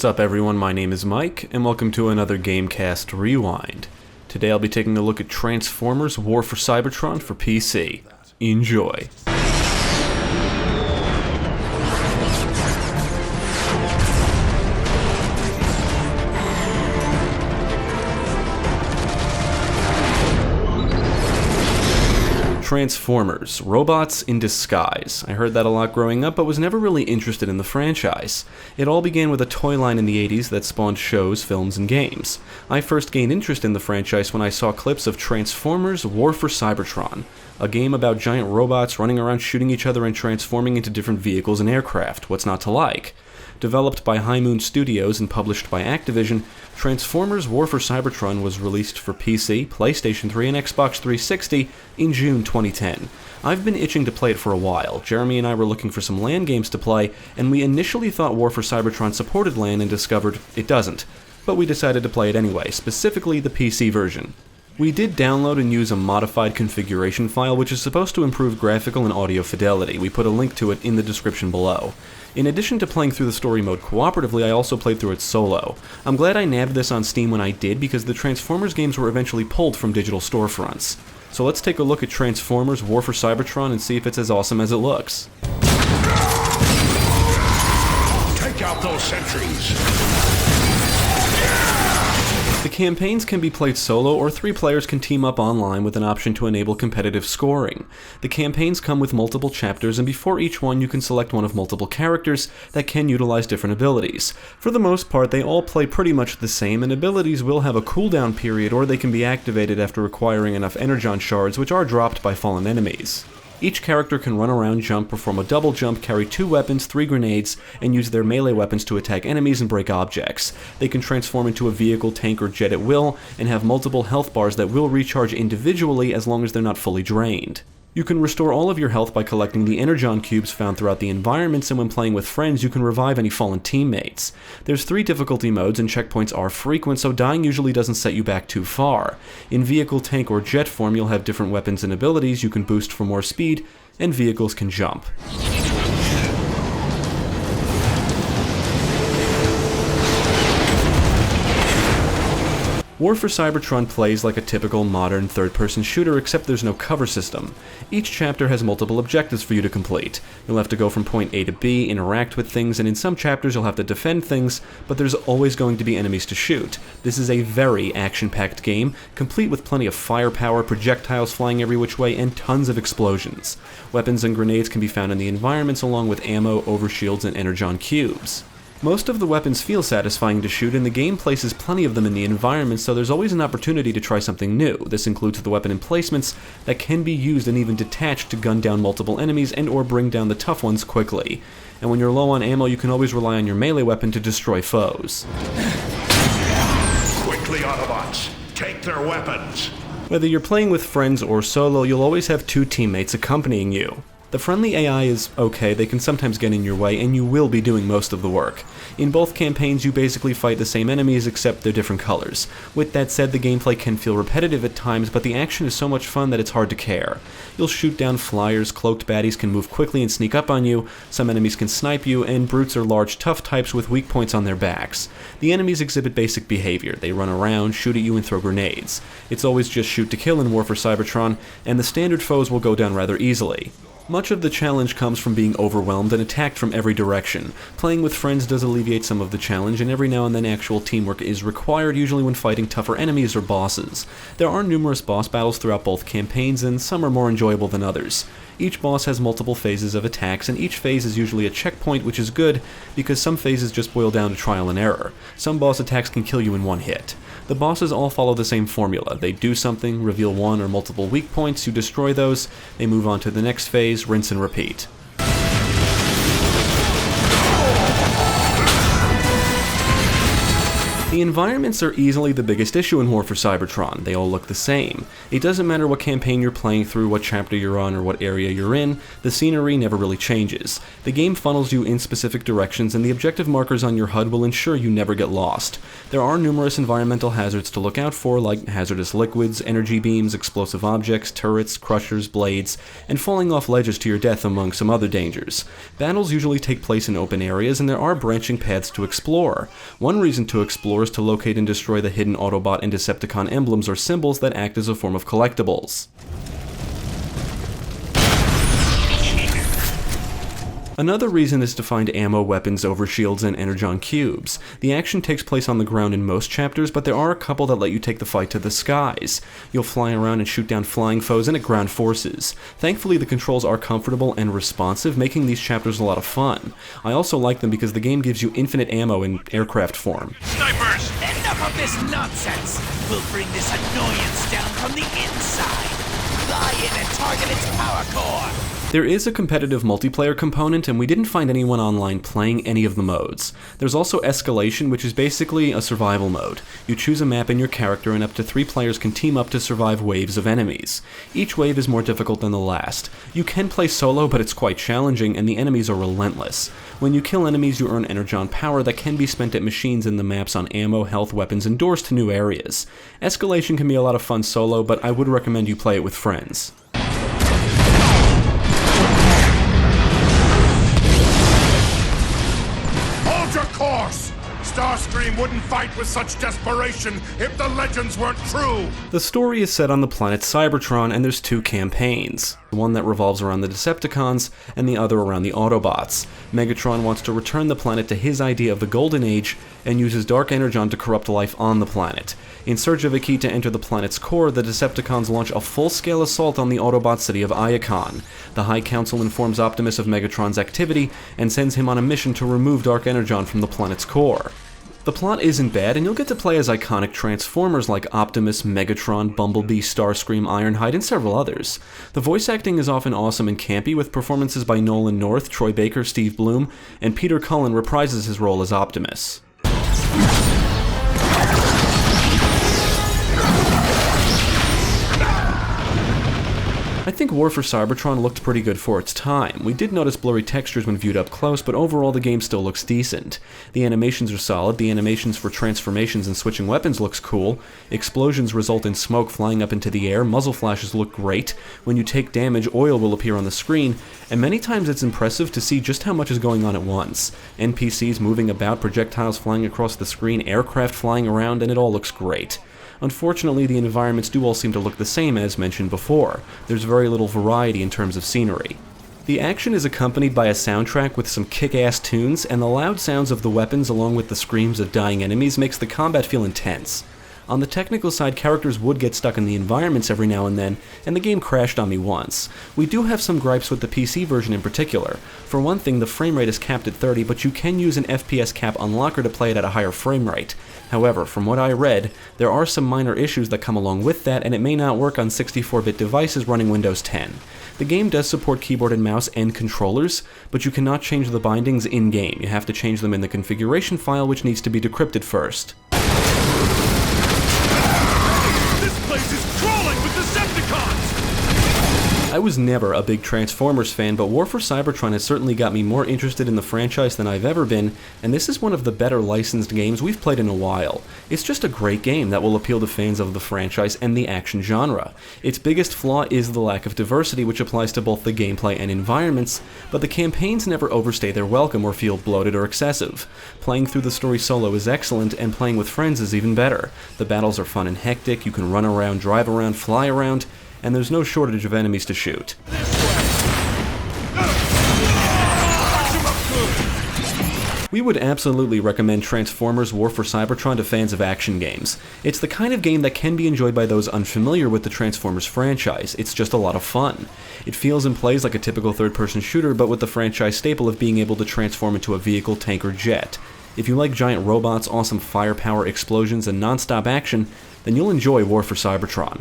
What's up everyone, my name is Mike, and welcome to another GameCast Rewind. Today I'll be taking a look at Transformers War for Cybertron for PC. Enjoy. Transformers, robots in disguise. I heard that a lot growing up, but was never really interested in the franchise. It all began with a toy line in the 80s that spawned shows, films, and games. I first gained interest in the franchise when I saw clips of Transformers War for Cybertron, a game about giant robots running around shooting each other and transforming into different vehicles and aircraft. What's not to like? Developed by High Moon Studios and published by Activision, Transformers War for Cybertron was released for PC, PlayStation 3, and Xbox 360 in June 2010. I've been itching to play it for a while. Jeremy and I were looking for some LAN games to play, and we initially thought War for Cybertron supported LAN and discovered it doesn't. But we decided to play it anyway, specifically the PC version. We did download and use a modified configuration file which is supposed to improve graphical and audio fidelity. We put a link to it in the description below. In addition to playing through the story mode cooperatively, I also played through it solo. I'm glad I nabbed this on Steam when I did because the Transformers games were eventually pulled from digital storefronts. So let's take a look at Transformers War for Cybertron and see if it's as awesome as it looks. Take out those sentries! The campaigns can be played solo, or 3 players can team up online with an option to enable competitive scoring. The campaigns come with multiple chapters, and before each one you can select one of multiple characters that can utilize different abilities. For the most part, they all play pretty much the same, and abilities will have a cooldown period, or they can be activated after acquiring enough Energon shards, which are dropped by fallen enemies. Each character can run around, jump, perform a double jump, carry 2 weapons, 3 grenades, and use their melee weapons to attack enemies and break objects. They can transform into a vehicle, tank, or jet at will, and have multiple health bars that will recharge individually as long as they're not fully drained. You can restore all of your health by collecting the Energon cubes found throughout the environments, and when playing with friends you can revive any fallen teammates. There's 3 difficulty modes and checkpoints are frequent, so dying usually doesn't set you back too far. In vehicle, tank, or jet form you'll have different weapons and abilities, you can boost for more speed, and vehicles can jump. War for Cybertron plays like a typical modern third-person shooter, except there's no cover system. Each chapter has multiple objectives for you to complete. You'll have to go from point A to B, interact with things, and in some chapters you'll have to defend things, but there's always going to be enemies to shoot. This is a very action-packed game, complete with plenty of firepower, projectiles flying every which way, and tons of explosions. Weapons and grenades can be found in the environments along with ammo, overshields, and Energon cubes. Most of the weapons feel satisfying to shoot, and the game places plenty of them in the environment, so there's always an opportunity to try something new. This includes the weapon emplacements that can be used and even detached to gun down multiple enemies and or bring down the tough ones quickly. And when you're low on ammo, you can always rely on your melee weapon to destroy foes. Quickly, Autobots! Take their weapons! Whether you're playing with friends or solo, you'll always have 2 teammates accompanying you. The friendly AI is okay, they can sometimes get in your way, and you will be doing most of the work. In both campaigns, you basically fight the same enemies, except they're different colors. With that said, the gameplay can feel repetitive at times, but the action is so much fun that it's hard to care. You'll shoot down flyers, cloaked baddies can move quickly and sneak up on you, some enemies can snipe you, and brutes are large, tough types with weak points on their backs. The enemies exhibit basic behavior. They run around, shoot at you, and throw grenades. It's always just shoot to kill in War for Cybertron, and the standard foes will go down rather easily. Much of the challenge comes from being overwhelmed and attacked from every direction. Playing with friends does alleviate some of the challenge, and every now and then actual teamwork is required, usually when fighting tougher enemies or bosses. There are numerous boss battles throughout both campaigns, and some are more enjoyable than others. Each boss has multiple phases of attacks, and each phase is usually a checkpoint, which is good, because some phases just boil down to trial and error. Some boss attacks can kill you in one hit. The bosses all follow the same formula. They do something, reveal one or multiple weak points, you destroy those, they move on to the next phase, rinse and repeat. The environments are easily the biggest issue in War for Cybertron. They all look the same. It doesn't matter what campaign you're playing through, what chapter you're on, or what area you're in, the scenery never really changes. The game funnels you in specific directions, and the objective markers on your HUD will ensure you never get lost. There are numerous environmental hazards to look out for, like hazardous liquids, energy beams, explosive objects, turrets, crushers, blades, and falling off ledges to your death among some other dangers. Battles usually take place in open areas, and there are branching paths to explore. One reason to explore is to locate and destroy the hidden Autobot and Decepticon emblems or symbols that act as a form of collectibles. Another reason is to find ammo, weapons, overshields, and energon cubes. The action takes place on the ground in most chapters, but there are a couple that let you take the fight to the skies. You'll fly around and shoot down flying foes and at ground forces. Thankfully, the controls are comfortable and responsive, making these chapters a lot of fun. I also like them because the game gives you infinite ammo in aircraft form. Snipers! Enough of this nonsense! We'll bring this annoyance down from the inside! Fly in and target its power core! There is a competitive multiplayer component, and we didn't find anyone online playing any of the modes. There's also Escalation, which is basically a survival mode. You choose a map and your character, and up to 3 players can team up to survive waves of enemies. Each wave is more difficult than the last. You can play solo, but it's quite challenging, and the enemies are relentless. When you kill enemies, you earn energon power that can be spent at machines in the maps on ammo, health, weapons, and doors to new areas. Escalation can be a lot of fun solo, but I would recommend you play it with friends. Course! Starscream wouldn't fight with such desperation if the legends weren't true! The story is set on the planet Cybertron, and there's 2 campaigns. One that revolves around the Decepticons, and the other around the Autobots. Megatron wants to return the planet to his idea of the Golden Age, and uses dark energon to corrupt life on the planet. In search of a key to enter the planet's core, the Decepticons launch a full-scale assault on the Autobot city of Iacon. The High Council informs Optimus of Megatron's activity, and sends him on a mission to remove dark energon from the planet's core. The plot isn't bad, and you'll get to play as iconic Transformers like Optimus, Megatron, Bumblebee, Starscream, Ironhide, and several others. The voice acting is often awesome and campy, with performances by Nolan North, Troy Baker, Steve Bloom, and Peter Cullen reprises his role as Optimus. I think War for Cybertron looked pretty good for its time. We did notice blurry textures when viewed up close, but overall the game still looks decent. The animations are solid, the animations for transformations and switching weapons looks cool, explosions result in smoke flying up into the air, muzzle flashes look great, when you take damage oil will appear on the screen, and many times it's impressive to see just how much is going on at once. NPCs moving about, projectiles flying across the screen, aircraft flying around, and it all looks great. Unfortunately, the environments do all seem to look the same as mentioned before. There's very little variety in terms of scenery. The action is accompanied by a soundtrack with some kick-ass tunes, and the loud sounds of the weapons along with the screams of dying enemies makes the combat feel intense. On the technical side, characters would get stuck in the environments every now and then, and the game crashed on me once. We do have some gripes with the PC version in particular. For one thing, the frame rate is capped at 30, but you can use an FPS cap unlocker to play it at a higher frame rate. However, from what I read, there are some minor issues that come along with that, and it may not work on 64-bit devices running Windows 10. The game does support keyboard and mouse and controllers, but you cannot change the bindings in-game. You have to change them in the configuration file, which needs to be decrypted first. This place is crawling with Decepticons! I was never a big Transformers fan, but War for Cybertron has certainly got me more interested in the franchise than I've ever been, and this is one of the better licensed games we've played in a while. It's just a great game that will appeal to fans of the franchise and the action genre. Its biggest flaw is the lack of diversity, which applies to both the gameplay and environments, but the campaigns never overstay their welcome or feel bloated or excessive. Playing through the story solo is excellent, and playing with friends is even better. The battles are fun and hectic, you can run around, drive around, fly around, and there's no shortage of enemies to shoot. We would absolutely recommend Transformers War for Cybertron to fans of action games. It's the kind of game that can be enjoyed by those unfamiliar with the Transformers franchise. It's just a lot of fun. It feels and plays like a typical third-person shooter, but with the franchise staple of being able to transform into a vehicle, tank, or jet. If you like giant robots, awesome firepower, explosions, and non-stop action, then you'll enjoy War for Cybertron.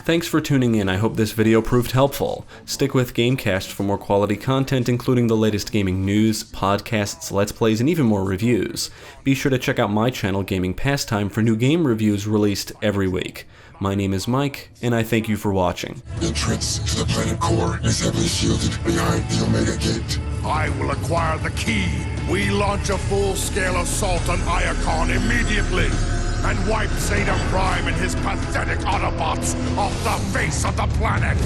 Thanks for tuning in, I hope this video proved helpful. Stick with GameCast for more quality content, including the latest gaming news, podcasts, let's plays, and even more reviews. Be sure to check out my channel, Gaming Pastime, for new game reviews released every week. My name is Mike, and I thank you for watching. Entrance to the planet core is heavily shielded behind the Omega Gate. I will acquire the key. We launch a full-scale assault on Iacon immediately and wipe Zeta Prime and his pathetic Autobots off the face of the planet.